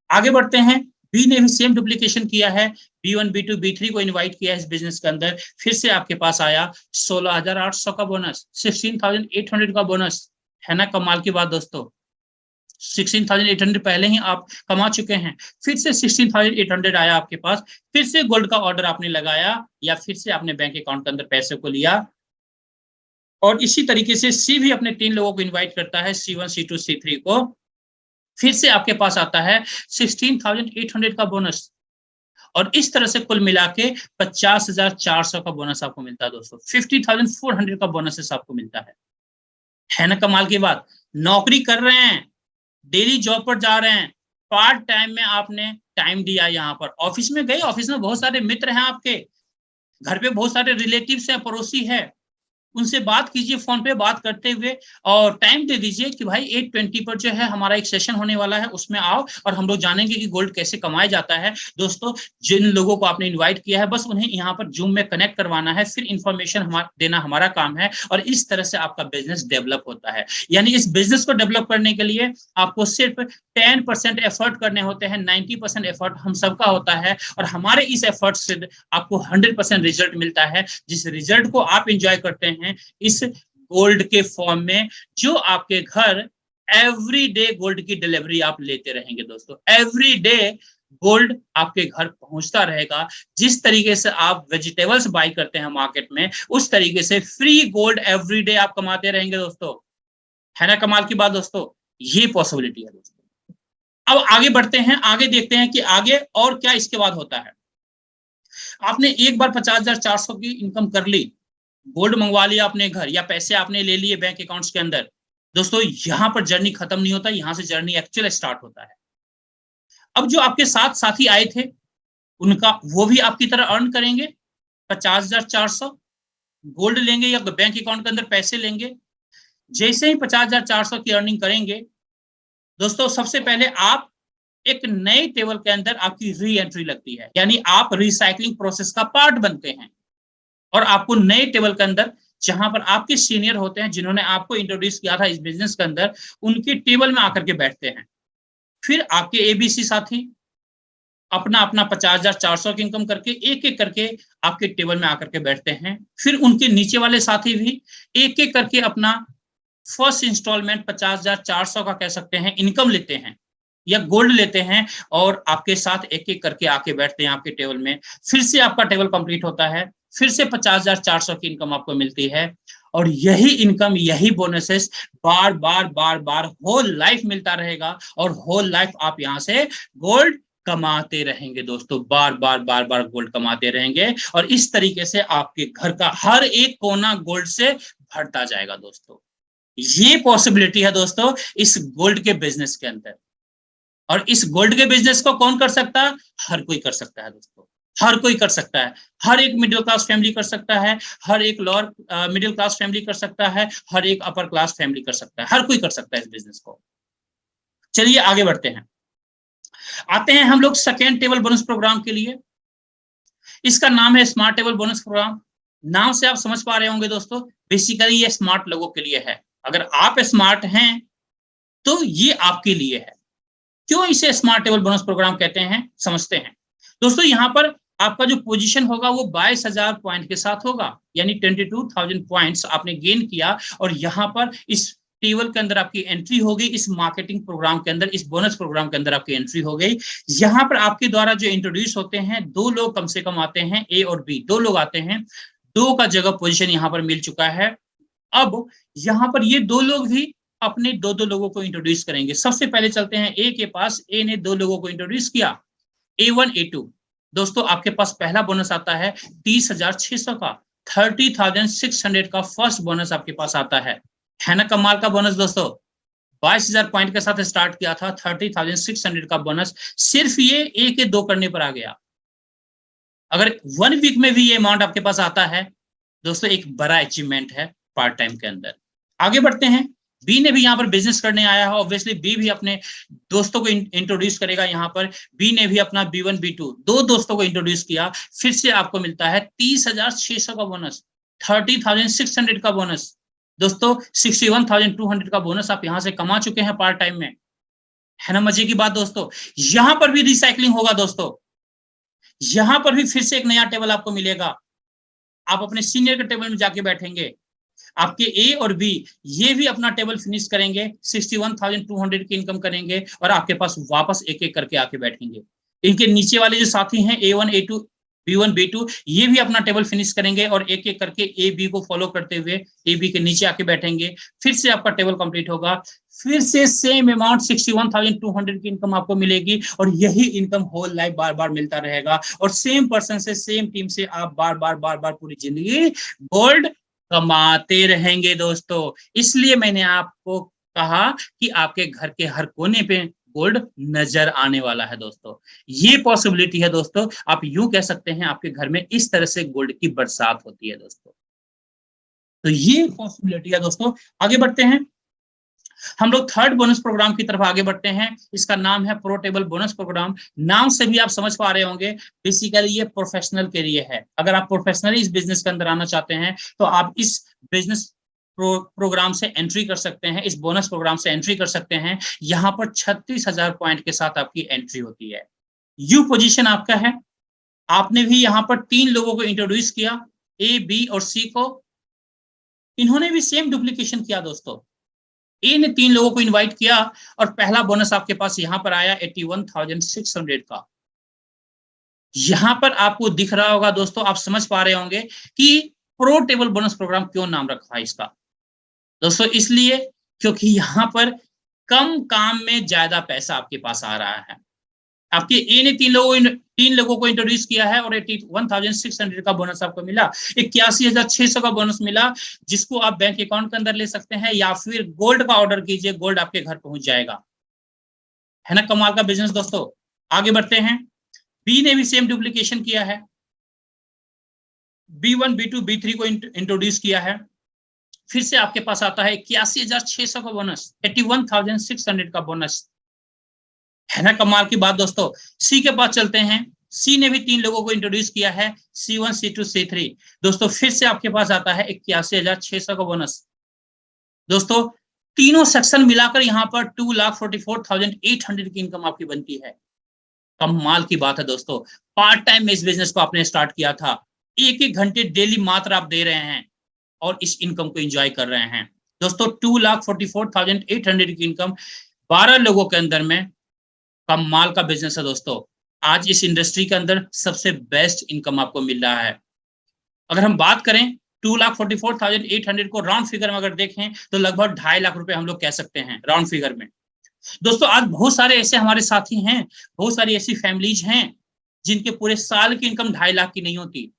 आगे बढ़ते हैं, बी ने भी सेम डुप्लीकेशन किया है, B1, B2, B3 को इनवाइट किया है इस बिजनेस के अंदर, फिर से आपके पास आया 16,800 का बोनस, 16,800 का बोनस, है ना कमाल की बात दोस्तों। 16,800 पहले ही आप कमा चुके हैं, फिर से 16,800 आया आपके पास, फिर से गोल्ड का ऑर्डर आपने लगाया या फिर से आपने बैंक अकाउंट के अंदर पैसे को लिया। और इसी तरीके से सी भी अपने 3 लोगों को इनवाइट करता है, C1, C2, C3 को, फिर से आपके पास आता है 16,800 का बोनस। और इस तरह से कुल मिला के 50,400 का बोनस आपको मिलता है दोस्तों, 50,400 का बोनस आपको मिलता है ना कमाल की बात। नौकरी कर रहे हैं, डेली जॉब पर जा रहे हैं, पार्ट टाइम में आपने टाइम दिया, यहाँ पर ऑफिस में गए, ऑफिस में बहुत सारे मित्र हैं आपके, घर पे बहुत सारे रिलेटिव्स हैं, पड़ोसी है, उनसे बात कीजिए, फोन पे बात करते हुए, और टाइम दे दीजिए कि भाई 8:20 पर जो है हमारा एक सेशन होने वाला है, उसमें आओ और हम लोग जानेंगे कि गोल्ड कैसे कमाया जाता है। दोस्तों, जिन लोगों को आपने इनवाइट किया है बस उन्हें यहाँ पर जूम में कनेक्ट करवाना है, फिर इंफॉर्मेशन देना हमारा काम है, और इस तरह से आपका बिजनेस डेवलप होता है। यानी इस बिजनेस को डेवलप करने के लिए आपको सिर्फ 10% एफर्ट करने होते हैं, 90% एफर्ट हम सबका होता है, और हमारे इस एफर्ट से आपको 100% रिजल्ट मिलता है, जिस रिजल्ट को आप इंजॉय करते हैं इस गोल्ड के फॉर्म में, जो आपके घर एवरी डे गोल्ड की डिलीवरी आप लेते रहेंगे दोस्तों, एवरी डे गोल्ड आपके घर पहुंचता रहेगा। जिस तरीके से आप वेजिटेबल्स बाई करते हैं मार्केट में, उस तरीके से फ्री गोल्ड एवरी डे आप कमाते रहेंगे दोस्तों, है ना कमाल की बात दोस्तों। ये पॉसिबिलिटी है दोस्तों। अब आगे बढ़ते हैं, आगे देखते हैं कि आगे और क्या इसके बाद होता है। आपने एक बार 50,400 की इनकम कर ली, गोल्ड मंगवा लिया अपने घर, या पैसे आपने ले लिए बैंक अकाउंट्स के अंदर, दोस्तों यहां पर जर्नी खत्म नहीं होता, यहां से जर्नी एक्चुअल स्टार्ट होता है। अब जो आपके साथ साथी आए थे, उनका वो भी आपकी तरह अर्न करेंगे 50,400, गोल्ड लेंगे या बैंक अकाउंट के अंदर पैसे लेंगे। जैसे ही 50,400 की अर्निंग करेंगे दोस्तों, सबसे पहले आप एक नए टेबल के अंदर आपकी री एंट्री लगती है, यानी आप रिसाइकलिंग प्रोसेस का पार्ट बनते हैं, और आपको नए टेबल के अंदर, जहां पर आपके सीनियर होते हैं जिन्होंने आपको इंट्रोड्यूस किया था इस बिजनेस के अंदर, उनके टेबल में आकर के बैठते हैं। फिर आपके ABC साथी अपना अपना 50,400 की इनकम करके एक एक करके आपके टेबल में आकर के बैठते हैं। फिर उनके नीचे वाले साथी भी एक एक करके अपना फर्स्ट इंस्टॉलमेंट 50,400 का कह सकते हैं इनकम लेते हैं या गोल्ड लेते हैं, और आपके साथ एक एक करके आके बैठते हैं आपके टेबल में। फिर से आपका टेबल कंप्लीट होता है, फिर से 50,400 की इनकम आपको मिलती है, और यही इनकम, यही बोनसेस बार बार बार बार होल लाइफ मिलता रहेगा, और होल लाइफ आप यहाँ से गोल्ड कमाते रहेंगे दोस्तों, बार बार बार बार गोल्ड कमाते रहेंगे, और इस तरीके से आपके घर का हर एक कोना गोल्ड से भरता जाएगा दोस्तों। ये पॉसिबिलिटी है दोस्तों इस गोल्ड के बिजनेस के अंदर, और इस गोल्ड के बिजनेस को कौन कर सकता है? हर कोई कर सकता है दोस्तों, हर कोई कर सकता है। हर एक मिडिल क्लास फैमिली कर सकता है, हर एक लोअर मिडिल क्लास फैमिली कर सकता है, हर एक अपर क्लास फैमिली कर सकता है, हर कोई कर सकता है इस बिजनेस को। चलिए आगे बढ़ते हैं। आते हैं हम लोग सेकेंड टेबल बोनस प्रोग्राम के लिए। इसका नाम है स्मार्ट टेबल बोनस प्रोग्राम। नाम से आप समझ पा रहे होंगे दोस्तों, बेसिकली ये स्मार्ट लोगों के लिए है। अगर आप स्मार्ट हैं तो ये आपके लिए है। क्यों इसे स्मार्ट टेबल बोनस प्रोग्राम कहते हैं, समझते हैं दोस्तों। यहाँ पर आपका जो पोजीशन होगा वो 22,000 पॉइंट के साथ होगा, यानी 22,000 पॉइंट्स आपने गेन किया और यहाँ पर इस टेबल के अंदर आपकी एंट्री हो गई, इस मार्केटिंग प्रोग्राम के अंदर, इस बोनस प्रोग्राम के अंदर आपकी एंट्री हो गई। यहाँ पर आपके द्वारा जो इंट्रोड्यूस होते हैं, 2 लोग कम से कम आते हैं, ए और बी 2 लोग आते हैं, 2 का जगह पोजीशन यहाँ पर मिल चुका है। अब यहाँ पर ये 2 लोग भी अपने 2-2 लोगों को इंट्रोड्यूस करेंगे। सबसे पहले चलते हैं ए के पास। ए ने 2 लोगों को इंट्रोड्यूस किया, A1 A2। दोस्तों आपके पास पहला बोनस आता है 30,600 का, 30,600 का फर्स्ट बोनस आपके पास आता है ना कमाल का बोनस दोस्तों। 22,000 पॉइंट के साथ स्टार्ट किया था, 30,600 का बोनस सिर्फ ये ए के 2 करने पर आ गया। अगर 1 वीक में भी ये अमाउंट आपके पास आता है दोस्तों, एक बड़ा अचीवमेंट है पार्ट टाइम के अंदर। आगे बढ़ते हैं, बी ने भी यहाँ पर बिजनेस करने आया है। ऑब्वियसली बी भी अपने दोस्तों को इंट्रोड्यूस करेगा। यहाँ पर बी ने भी अपना B1 B2 2 दोस्तों को इंट्रोड्यूस किया। फिर से आपको मिलता है 30,600 का बोनस, 30,600 का बोनस दोस्तों, 61,200 का बोनस आप यहाँ से कमा चुके हैं पार्ट टाइम में, है ना मजे की बात दोस्तों। यहाँ पर भी रिसाइकलिंग होगा दोस्तों, यहाँ पर भी फिर से एक नया टेबल आपको मिलेगा। आप अपने सीनियर के टेबल में जाके बैठेंगे, आपके ए और बी ये भी अपना टेबल फिनिश करेंगे, 61,200 की इनकम करेंगे और आपके पास वापस एक एक करके आके बैठेंगे। इनके नीचे वाले जो साथी हैं A1 A2 B1 B2 ये भी अपना टेबल फिनिश करेंगे और एक एक करके ए बी को फॉलो करते हुए ए बी के नीचे आके बैठेंगे। फिर से आपका टेबल कंप्लीट होगा, फिर से सेम अमाउंट 61,200 की इनकम आपको मिलेगी और यही इनकम होल लाइफ बार बार मिलता रहेगा और सेम पर्सन से, सेम टीम से आप बार बार पूरी जिंदगी गोल्ड कमाते रहेंगे दोस्तों। इसलिए मैंने आपको कहा कि आपके घर के हर कोने पे गोल्ड नजर आने वाला है दोस्तों। ये पॉसिबिलिटी है दोस्तों, आप यूं कह सकते हैं आपके घर में इस तरह से गोल्ड की बरसात होती है दोस्तों। तो ये पॉसिबिलिटी है दोस्तों। आगे बढ़ते हैं, हम लोग थर्ड बोनस प्रोग्राम की तरफ आगे बढ़ते हैं। इसका नाम है प्रो टेबल बोनस प्रोग्राम। नाम से भी आप समझ पा रहे होंगे, बेसिकली ये प्रोफेशनल के लिए है। अगर आप प्रोफेशनली इस बिजनेस के अंदर आना चाहते हैं तो आप इस बिजनेस प्रोग्राम से एंट्री कर सकते हैं, इस बोनस प्रोग्राम से एंट्री कर सकते हैं। यहाँ पर 36,000 पॉइंट के साथ आपकी एंट्री होती है। यू पोजीशन आपका है। आपने भी यहाँ पर 3 लोगों को इंट्रोड्यूस किया, ए बी और सी को। इन्होंने भी सेम डुप्लीकेशन किया दोस्तों। ए ने 3 लोगों को इनवाइट किया और पहला बोनस आपके पास यहां पर आया 81,600 का। यहां पर आपको दिख रहा होगा दोस्तों, आप समझ पा रहे होंगे कि प्रो टेबल बोनस प्रोग्राम क्यों नाम रखा है इसका दोस्तों। इसलिए क्योंकि यहां पर कम काम में ज्यादा पैसा आपके पास आ रहा है। आपके ए ने 3 लोगों को इंट्रोड्यूस किया है और 81,600 का बोनस आपको मिला, 81,600 का बोनस मिला, जिसको आप बैंक अकाउंट के अंदर ले सकते हैं या फिर गोल्ड का ऑर्डर कीजिए, गोल्ड आपके घर पहुंच जाएगा, है ना कमाल का बिजनेस दोस्तों। आगे बढ़ते हैं, बी ने भी सेम डुप्लीकेशन किया है, B1 B2 B3 को इंट्रोड्यूस किया है। फिर से आपके पास आता है 81,600 का बोनस, 81,600 का बोनस, है ना कमाल की बात दोस्तों। सी के पास चलते हैं। सी ने भी 3 लोगों को इंट्रोड्यूस किया है, C1 C2 C3 दोस्तों। फिर से आपके पास आता है 81,600 का बोनस दोस्तों। तीनों सेक्शन मिलाकर यहाँ पर 2,44,800 की इनकम आपकी बनती है। कमाल की बात है दोस्तों। पार्ट टाइम में इस बिजनेस को आपने स्टार्ट किया था, 1-1 घंटे डेली मात्र आप दे रहे हैं और इस इनकम को एंजॉय कर रहे हैं दोस्तों। 2,44,800 की इनकम 12 लोगों के अंदर में, कमाल का बिजनेस है दोस्तों। आज इस इंडस्ट्री के अंदर सबसे बेस्ट इनकम आपको मिल रहा है। अगर हम बात करें 2,44,800 को राउंड फिगर में अगर देखें तो लगभग 2.5 लाख रुपए हम लोग कह सकते हैं राउंड फिगर में दोस्तों। आज बहुत सारे ऐसे हमारे साथी हैं, बहुत सारी ऐसी फैमिलीज हैं जिनके पूरे साल की इनकम 2.5 लाख की नहीं होती।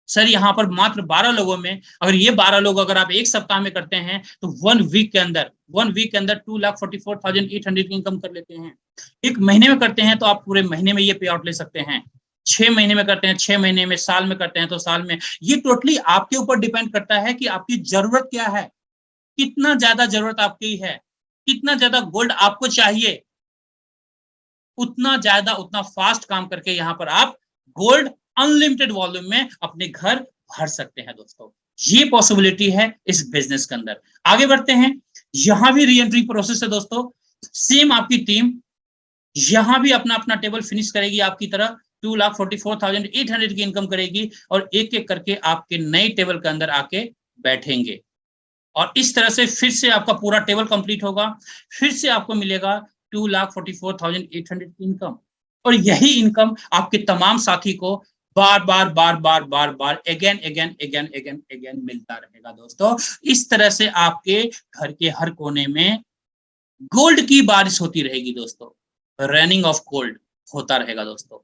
सर यहाँ पर मात्र 12 लोगों में, अगर ये 12 लोग अगर आप एक सप्ताह में करते हैं तो 1 वीक के अंदर 2,44,800 की इनकम कर लेते हैं। एक महीने में करते हैं तो आप पूरे महीने में ये पे आउट ले सकते हैं। 6 महीने में करते हैं, 6 महीने में, साल में करते हैं तो साल में। ये टोटली आपके ऊपर डिपेंड करता है कि आपकी जरूरत क्या है, कितना ज्यादा जरूरत आपकी है, कितना ज्यादा गोल्ड आपको चाहिए, उतना ज्यादा उतना फास्ट काम करके यहाँ पर आप गोल्ड अनलिमिटेड वॉल्यूम में अपने घर भर सकते हैं दोस्तों। ये पॉसिबिलिटी है इस बिजनेस के अंदर। आगे बढ़ते हैं, यहां भी री एंट्री प्रोसेस है दोस्तों। सेम आपकी टीम यहां भी अपना अपना टेबल फिनिश करेगी आपकी तरह, 2,44,800 की इनकम करेगी और एक एक करके आपके नए टेबल के अंदर आके बैठेंगे और इस तरह से फिर से आपका पूरा टेबल कंप्लीट होगा। फिर से आपको मिलेगा 2,44,800 इनकम और यही इनकम आपके तमाम साथी को बार बार बार बार बार बार again again again again again मिलता रहेगा दोस्तों। इस तरह से आपके घर के हर कोने में गोल्ड की बारिश होती रहेगी दोस्तों, रनिंग ऑफ गोल्ड होता रहेगा दोस्तों।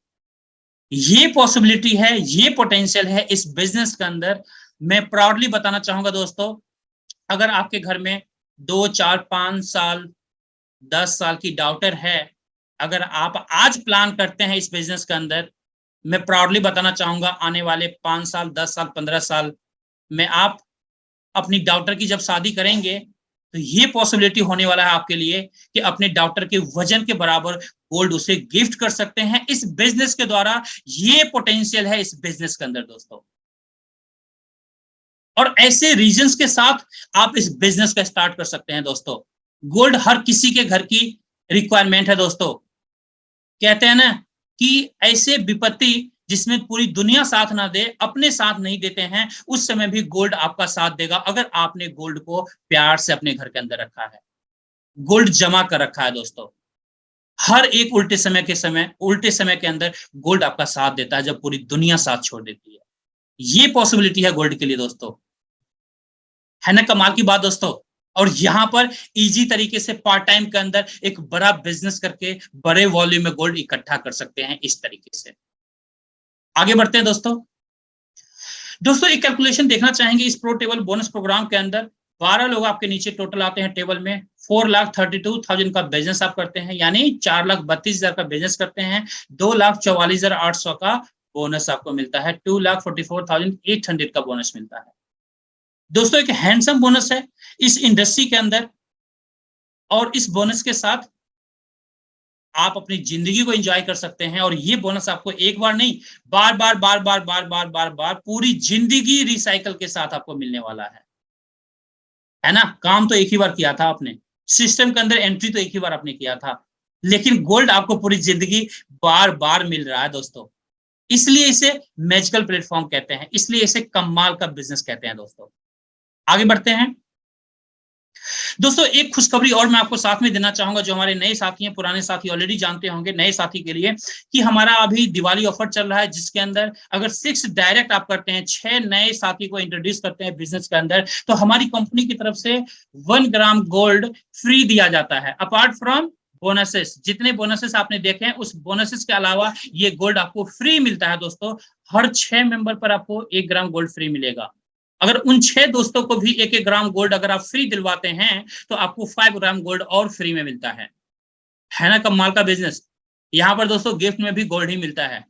ये पॉसिबिलिटी है, ये पोटेंशियल है इस बिजनेस के अंदर। मैं प्राउडली बताना चाहूंगा दोस्तों, अगर आपके घर में 2, 4, 5 साल 10 साल की डाउटर है, अगर आप आज प्लान करते हैं इस बिजनेस के अंदर, मैं प्राउडली बताना चाहूंगा आने वाले 5 साल 10 साल 15 साल में आप अपनी डाउटर की जब शादी करेंगे तो ये पॉसिबिलिटी होने वाला है आपके लिए कि अपने डाउटर के वजन के बराबर गोल्ड उसे गिफ्ट कर सकते हैं इस बिजनेस के द्वारा। ये पोटेंशियल है इस बिजनेस के अंदर दोस्तों, और ऐसे रीजंस के साथ आप इस बिजनेस का स्टार्ट कर सकते हैं दोस्तों। गोल्ड हर किसी के घर की रिक्वायरमेंट है दोस्तों। कहते हैं ना कि ऐसे विपत्ति जिसमें पूरी दुनिया साथ ना दे, अपने साथ नहीं देते हैं, उस समय भी गोल्ड आपका साथ देगा अगर आपने गोल्ड को प्यार से अपने घर के अंदर रखा है, गोल्ड जमा कर रखा है दोस्तों। हर एक उल्टे समय के अंदर गोल्ड आपका साथ देता है जब पूरी दुनिया साथ छोड़ देती है। ये पॉसिबिलिटी है गोल्ड के लिए दोस्तों, है ना कमाल की बात दोस्तों। और यहां पर इजी तरीके से पार्ट टाइम के अंदर एक बड़ा बिजनेस करके बड़े वॉल्यूम में गोल्ड इकट्ठा कर सकते हैं इस तरीके से। आगे बढ़ते हैं दोस्तों। दोस्तों एक कैलकुलेशन देखना चाहेंगे इस प्रो टेबल बोनस प्रोग्राम के अंदर। 12 लोग आपके नीचे टोटल आते हैं टेबल में, 4,32,000 का बिजनेस आप करते हैं, यानी 4,32,000 का बिजनेस करते हैं, 2,44,800 का बोनस आपको मिलता है, 2,44,800 का बोनस मिलता है दोस्तों। एक हैंडसम बोनस है इस इंडस्ट्री के अंदर, और इस बोनस के साथ आप अपनी जिंदगी को एंजॉय कर सकते हैं। और ये बोनस आपको एक बार नहीं, बार बार बार बार बार बार बार बार पूरी जिंदगी रिसाइकल के साथ आपको मिलने वाला है ना। काम तो एक ही बार किया था आपने, सिस्टम के अंदर एंट्री तो एक ही बार आपने किया था, लेकिन गोल्ड आपको पूरी जिंदगी बार बार मिल रहा है दोस्तों। इसलिए इसे मैजिकल प्लेटफॉर्म कहते हैं, इसलिए इसे कमाल का बिजनेस कहते हैं दोस्तों। आगे बढ़ते हैं दोस्तों। एक खुशखबरी और मैं आपको साथ में देना चाहूंगा, जो हमारे नए साथी हैं, पुराने साथी ऑलरेडी जानते होंगे, नए साथी के लिए कि हमारा अभी दिवाली ऑफर चल रहा है, जिसके अंदर अगर 6 डायरेक्ट आप करते हैं, 6 नए साथी को इंट्रोड्यूस करते हैं बिजनेस के अंदर, तो हमारी कंपनी की तरफ से 1 ग्राम गोल्ड फ्री दिया जाता है। अपार्ट फ्रॉम बोनसेस, जितने बोनसेस आपने देखे हैं उस बोनसेस के अलावा ये गोल्ड आपको फ्री मिलता है दोस्तों। हर 6 मेंबर पर आपको 1 ग्राम गोल्ड फ्री मिलेगा। अगर उन 6 दोस्तों को भी 1-1 ग्राम गोल्ड अगर आप फ्री दिलवाते हैं तो आपको 5 ग्राम गोल्ड और फ्री में मिलता है ना कमाल का बिजनेस। यहां पर दोस्तों गिफ्ट में भी गोल्ड ही मिलता है।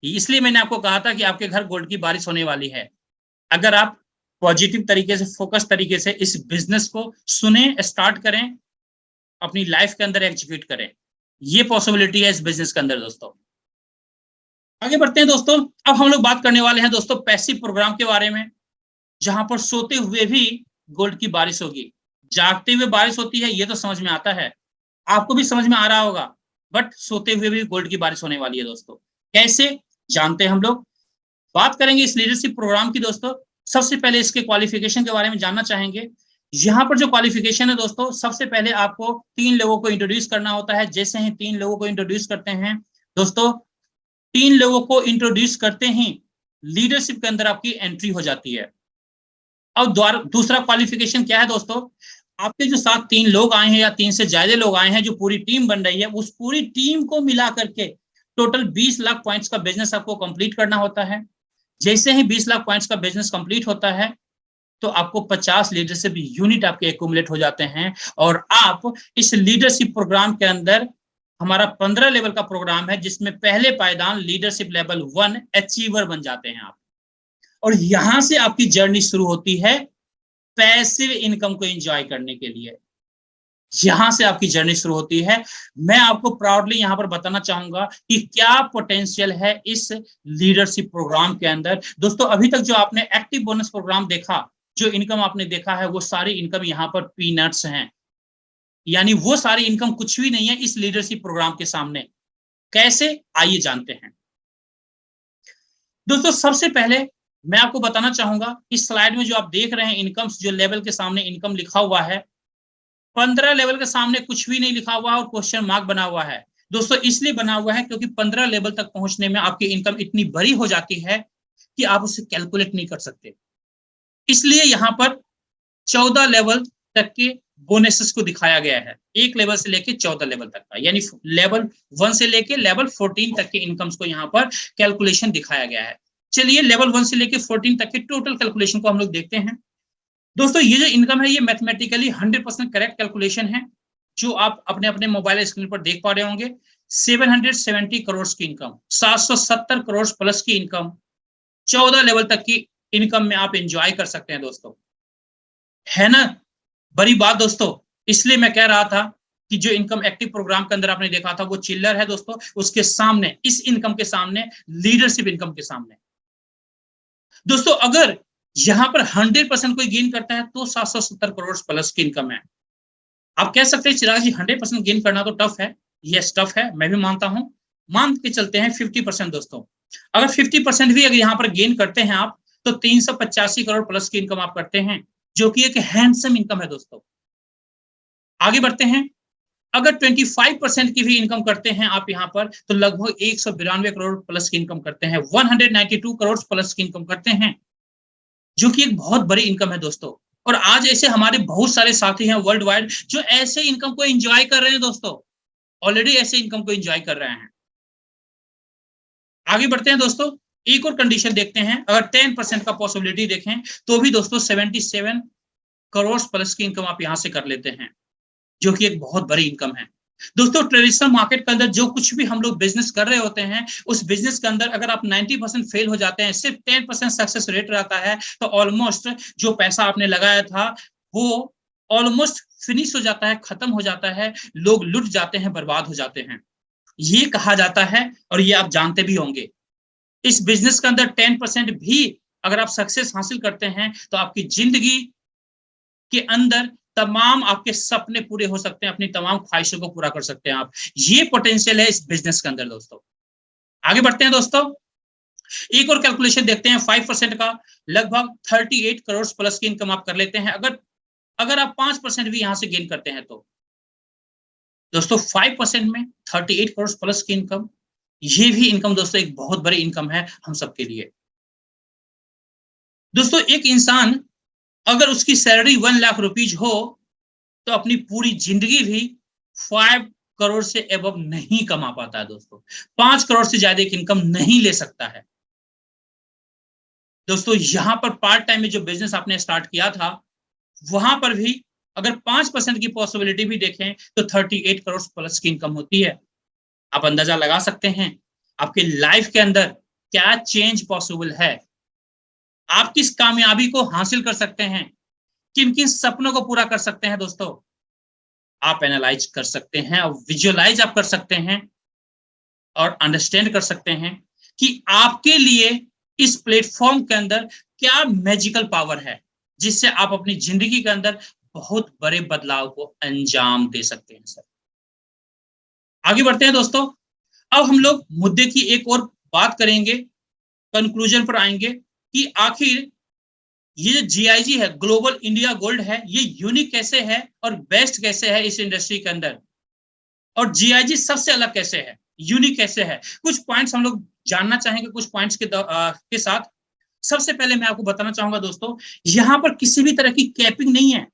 इसलिए मैंने आपको कहा था कि आपके घर गोल्ड की बारिश होने वाली है। अगर आप पॉजिटिव तरीके से, फोकस तरीके से इस बिजनेस को सुने, स्टार्ट करें, अपनी लाइफ के अंदर एग्जीक्यूट करें, ये पॉसिबिलिटी है इस बिजनेस के अंदर दोस्तों। आगे बढ़ते हैं दोस्तों। अब हम लोग बात करने वाले हैं दोस्तों पैसिव प्रोग्राम के बारे में, जहां पर सोते हुए भी गोल्ड की बारिश होगी। जागते हुए बारिश होती है ये तो समझ में आता है, आपको भी समझ में आ रहा होगा, बट सोते हुए भी गोल्ड की बारिश होने वाली है दोस्तों। कैसे जानते हैं हम लोग, बात करेंगे इस लीडरशिप प्रोग्राम की दोस्तों। सबसे पहले इसके क्वालिफिकेशन के बारे में जानना चाहेंगे। यहाँ पर जो क्वालिफिकेशन है दोस्तों, सबसे पहले आपको 3 लोगों को इंट्रोड्यूस करना होता है। जैसे ही 3 लोगों को इंट्रोड्यूस करते हैं दोस्तों, 3 लोगों को इंट्रोड्यूस करते ही लीडरशिप के अंदर आपकी एंट्री हो जाती है। अब दूसरा क्वालिफिकेशन क्या है दोस्तों, आपके जो साथ 3 लोग आए हैं या 3 से ज्यादा लोग आए हैं, जो पूरी टीम बन रही है, उस पूरी टीम को मिला करके टोटल 20 लाख पॉइंट्स का बिजनेस आपको कंप्लीट करना होता है। जैसे ही 20 लाख पॉइंट्स का बिजनेस कंप्लीट होता है तो आपको 50 लीडरशिप यूनिट आपके एक्यूमुलेट हो जाते हैं, और आप इस लीडरशिप प्रोग्राम के अंदर, हमारा 15 लेवल का प्रोग्राम है, जिसमें पहले पायदान लीडरशिप लेवल 1 अचीवर बन जाते हैं आप। और यहां से आपकी जर्नी शुरू होती है पैसिव इनकम को एंजॉय करने के लिए। यहां से आपकी जर्नी शुरू होती है। मैं आपको प्राउडली यहां पर बताना चाहूंगा कि क्या पोटेंशियल है इस लीडरशिप प्रोग्राम के अंदर। दोस्तों अभी तक जो आपने एक्टिव बोनस प्रोग्राम देखा, जो इनकम आपने देखा है, वो सारी इनकम यहाँ पर पीनट्स हैं, यानी वो सारी इनकम कुछ भी नहीं है इस लीडरशिप प्रोग्राम के सामने। कैसे, आइए जानते हैं। दोस्तों सबसे पहले मैं आपको बताना चाहूंगा, इस स्लाइड में जो आप देख रहे हैं इनकम, जो लेवल के सामने इनकम लिखा हुआ है, 15 लेवल के सामने कुछ भी नहीं लिखा हुआ और क्वेश्चन मार्क बना हुआ है। दोस्तों इसलिए बना हुआ है क्योंकि 15 लेवल तक पहुंचने में आपकी इनकम इतनी बड़ी हो जाती है कि आप उसे कैलकुलेट नहीं कर सकते। इसलिए यहां पर 14 लेवल तक के बोनसेस को दिखाया गया है, एक लेवल से लेके 14 लेवल तक का, यानी लेवल 1 से लेके लेवल 14 तक के इनकम्स को यहाँ पर कैलकुलेशन दिखाया गया है। चलिए लेवल 1 से लेके 14 तक के टोटल कैलकुलेशन को हम लोग देखते हैं। दोस्तों ये जो इनकम है ये मैथमेटिकली 100% करेक्ट कैलकुलेशन है, जो आप अपने अपने मोबाइल स्क्रीन पर देख पा रहे होंगे। 770 करोड़ की इनकम, 770 करोड़ प्लस की इनकम, 14 लेवल तक की इनकम में आप एंजॉय कर सकते हैं दोस्तों, है ना बड़ी बात दोस्तों। इसलिए मैं कह रहा था कि जो इनकम एक्टिव प्रोग्राम के अंदर आपने देखा था वो चिल्लर है दोस्तों, उसके सामने, इस इनकम के सामने, लीडरशिप इनकम के सामने। दोस्तों अगर यहां पर 100% कोई गेन करता है तो 770 करोड़ प्लस की इनकम है। आप कह सकते हैं चिराग जी 100% गेन करना तो टफ है। यस टफ है, मैं भी मानता हूं। मान के चलते हैं 50% दोस्तों, अगर 50% भी अगर यहां पर गेन करते हैं आप, तो 385 करोड़ प्लस की इनकम आप करते हैं, जो कि एक हैंडसम इनकम है दोस्तों। आगे बढ़ते हैं, अगर 25% की भी इनकम करते हैं आप यहां पर, तो लगभग 192 करोड़ प्लस की इनकम करते हैं, 192 करोड़ प्लस की इनकम करते हैं, जो कि एक बहुत बड़ी इनकम है दोस्तों। और आज ऐसे हमारे बहुत सारे साथी हैं वर्ल्ड वाइड जो ऐसे इनकम को एंजॉय कर रहे हैं दोस्तों, ऑलरेडी ऐसे इनकम को एंजॉय कर रहे हैं। आगे बढ़ते हैं दोस्तों, एक और कंडीशन देखते हैं। अगर 10% का पॉसिबिलिटी देखें तो भी दोस्तों 77 करोड़ प्लस की इनकम आप यहां से कर लेते हैं, जो कि एक बहुत बड़ी इनकम है दोस्तों। ट्रेडिशनल मार्केट के अंदर जो कुछ भी हम लोग बिजनेस कर रहे होते हैं, उस बिजनेस के अंदर अगर आप 90% फेल हो जाते हैं, सिर्फ 10% सक्सेस रेट रहता है, तो ऑलमोस्ट जो पैसा आपने लगाया था वो ऑलमोस्ट फिनिश हो जाता है, खत्म हो जाता है, लोग लुट जाते हैं, बर्बाद हो जाते हैं। ये कहा जाता है और ये आप जानते भी होंगे। इस बिजनेस के अंदर 10% भी अगर आप सक्सेस हासिल करते हैं तो आपकी जिंदगी के अंदर तमाम आपके सपने पूरे हो सकते हैं, अपनी तमाम ख्वाहिशों को पूरा कर सकते हैं आप। ये पोटेंशियल है इस बिजनेस के अंदर दोस्तों। आगे बढ़ते हैं दोस्तों, एक और कैलकुलेशन देखते हैं। 5% का लगभग 38 करोड़ प्लस की इनकम आप कर लेते हैं, अगर अगर आप 5% भी यहां से गेन करते हैं तो दोस्तों 5% में 38 करोड़ प्लस की इनकम, ये भी इनकम दोस्तों एक बहुत बड़ी इनकम है हम सबके लिए। दोस्तों एक इंसान अगर उसकी सैलरी 1 लाख रुपीज हो तो अपनी पूरी जिंदगी भी 5 करोड़ से एबव नहीं कमा पाता है दोस्तों, 5 करोड़ से ज्यादा एक इनकम नहीं ले सकता है दोस्तों। यहां पर पार्ट टाइम में जो बिजनेस आपने स्टार्ट किया था, वहां पर भी अगर 5% की पॉसिबिलिटी भी देखें तो 38 करोड़ प्लस की इनकम होती है। आप अंदाजा लगा सकते हैं आपके लाइफ के अंदर क्या चेंज पॉसिबल है, आप किस कामयाबी को हासिल कर सकते हैं, किन किन सपनों को पूरा कर सकते हैं दोस्तों। आप एनालाइज कर सकते हैं और विजुअलाइज आप कर सकते हैं और अंडरस्टैंड कर सकते हैं कि आपके लिए इस प्लेटफॉर्म के अंदर क्या मैजिकल पावर है, जिससे आप अपनी जिंदगी के अंदर बहुत बड़े बदलाव को अंजाम दे सकते हैं सर। आगे बढ़ते हैं दोस्तों, अब हम लोग मुद्दे की एक और बात करेंगे, कंक्लूजन पर आएंगे कि आखिर ये जो जीआईजी है, ग्लोबल इंडिया गोल्ड है, ये यूनिक कैसे है और बेस्ट कैसे है इस इंडस्ट्री के अंदर, और जीआईजी सबसे अलग कैसे है, यूनिक कैसे है। कुछ पॉइंट्स हम लोग जानना चाहेंगे, कुछ पॉइंट्स के साथ। सबसे पहले मैं आपको बताना चाहूंगा दोस्तों, यहां पर किसी भी तरह की कैपिंग नहीं है।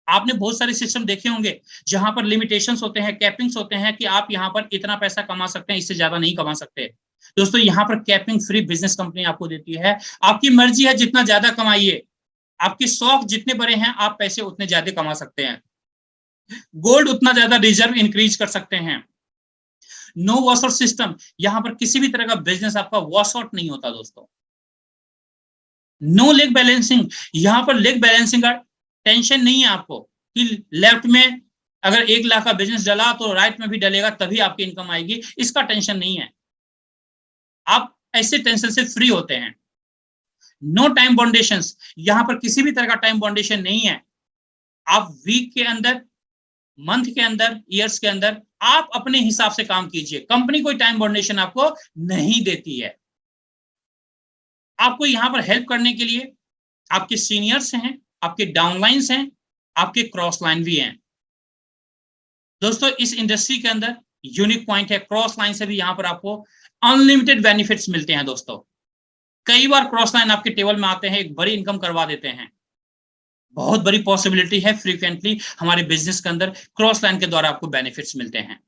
आपने बहुत सारे सिस्टम देखे होंगे जहां पर लिमिटेशंस होते हैं, कैपिंग्स होते हैं कि आप यहां पर इतना पैसा कमा सकते हैं, इससे ज्यादा नहीं कमा सकते। दोस्तों यहाँ पर कैपिंग फ्री बिजनेस कंपनी आपको देती है, आपकी मर्जी है जितना ज्यादा कमाइए, आपके शौक जितने बड़े हैं आप पैसे उतने ज्यादा कमा सकते हैं, गोल्ड उतना ज्यादा रिजर्व इंक्रीज कर सकते हैं। नो वॉश आउट सिस्टम, यहां पर किसी भी तरह का बिजनेस आपका वॉश आउट नहीं होता दोस्तों। नो लेग बैलेंसिंग, यहां पर लेग बैलेंसिंग का टेंशन नहीं है आपको कि लेफ्ट में अगर 1 लाख का बिजनेस डला तो राइट में भी डलेगा, तभी आपकी इनकम आएगी, इसका टेंशन नहीं है। आप ऐसे टेंशन से फ्री होते हैं। नो टाइम बाउंडेशंस, यहां पर किसी भी तरह का टाइम बाउंडेशन नहीं है। आप वीक के अंदर, मंथ के अंदर, ईयर्स के अंदर आप अपने हिसाब से काम कीजिए। कंपनी कोई टाइम बाउंडेशन आपको नहीं देती है। आपको यहां पर हेल्प करने के लिए आपके सीनियर्स हैं, आपके डाउनलाइंस हैं, आपके क्रॉस लाइन भी हैं। दोस्तों इस इंडस्ट्री के अंदर यूनिक पॉइंट है, क्रॉस लाइन से भी यहां पर आपको अनलिमिटेड बेनिफिट्स मिलते हैं। दोस्तों कई बार क्रॉस लाइन आपके टेबल में आते हैं, एक बड़ी इनकम करवा देते हैं। बहुत बड़ी पॉसिबिलिटी है, फ्रीक्वेंटली हमारे बिजनेस के अंदर क्रॉस लाइन के द्वारा आपको बेनिफिट्स मिलते हैं।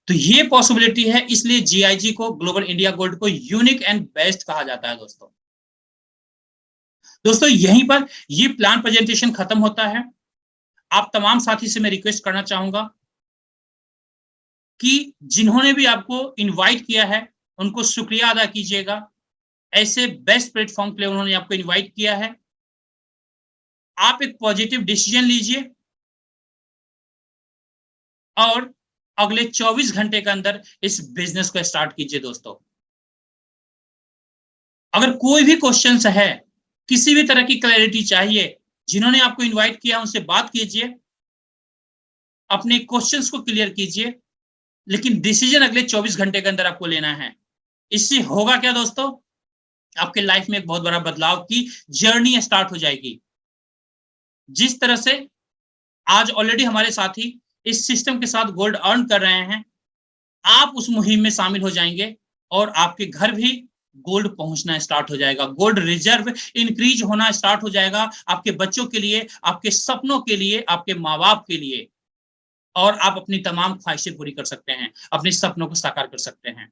तो ये पॉसिबिलिटी है, इसलिए जीआईजी को, ग्लोबल इंडिया गोल्ड को यूनिक एंड बेस्ट कहा जाता है। दोस्तों यहीं पर ये प्लान प्रेजेंटेशन खत्म होता है। आप तमाम साथी से मैं रिक्वेस्ट करना चाहूंगा कि जिन्होंने भी आपको इनवाइट किया है उनको शुक्रिया अदा कीजिएगा। ऐसे बेस्ट प्लेटफॉर्म के लिए उन्होंने आपको इनवाइट किया है। आप एक पॉजिटिव डिसीजन लीजिए और अगले 24 घंटे के अंदर इस बिजनेस को स्टार्ट कीजिए। दोस्तों अगर कोई भी क्वेश्चन है, किसी भी तरह की क्लैरिटी चाहिए, जिन्होंने आपको इनवाइट किया उनसे बात कीजिए, अपने क्वेश्चंस को क्लियर कीजिए, लेकिन डिसीजन अगले 24 घंटे के अंदर आपको लेना है। इससे होगा क्या दोस्तों, आपके लाइफ में एक बहुत बड़ा बदलाव की जर्नी स्टार्ट हो जाएगी। जिस तरह से आज ऑलरेडी हमारे साथी इस सिस्टम के साथ गोल्ड अर्न कर रहे हैं, आप उस मुहिम में शामिल हो जाएंगे और आपके घर भी गोल्ड पहुंचना स्टार्ट हो जाएगा। गोल्ड रिजर्व इंक्रीज होना स्टार्ट हो जाएगा आपके बच्चों के लिए, आपके सपनों के लिए, आपके माँ बाप के लिए, और आप अपनी तमाम ख्वाहिशें पूरी कर सकते हैं, अपने सपनों को साकार कर सकते हैं।